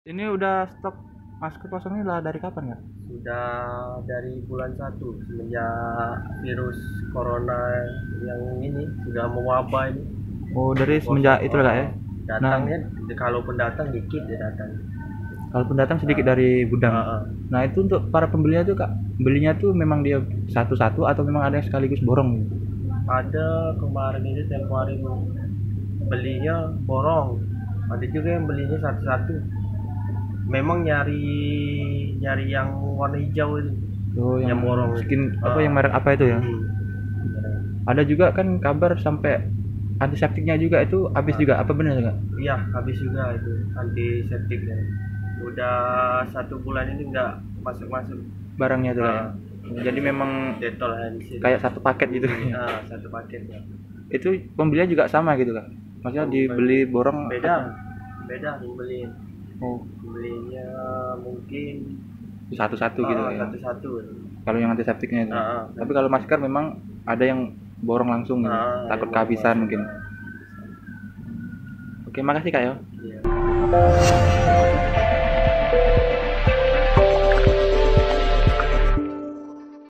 Ini udah stok masker kosong ini lah dari kapan nggak? Sudah dari bulan 1 semenjak virus corona yang ini sudah mewabah ini. Oh dari semenjak itu lah Kak, ya. Nah, Datangnya kalaupun datang dikit ya datang. kalau pendatang sedikit dari gudang. Heeh. Nah itu untuk para pembelinya tuh Kak, belinya tuh memang dia satu-satu atau memang ada yang sekaligus borong? Ada kemarin ini tempo hari belinya borong. Ada juga yang belinya satu-satu. Memang nyari nyari yang warna hijau itu. Oh yang Yang borong. skin apa Ah. yang merek apa itu ya? Ada juga kan kabar sampai antiseptiknya juga itu habis juga, apa benar Kak? Iya, habis juga itu antiseptiknya. Udah 1 bulan ini nggak masuk-masuk. Barangnya tuh Kak, ya. Jadi memang Detol hand sanitizer. kayak satu paket gitu. Nah, satu paket ya. Itu pembelinya juga sama gitu Kak? Maksudnya dibeli borong Beda, atau- beda pembeliin. Oh Pembelinya mungkin satu-satu gitu ya. satu-satu. Kalau yang antiseptiknya itu. Tapi kalau masker memang ada yang borong langsung gitu. Takut Yang kehabisan masuk. mungkin. Oke, makasih Kak ya. Iya.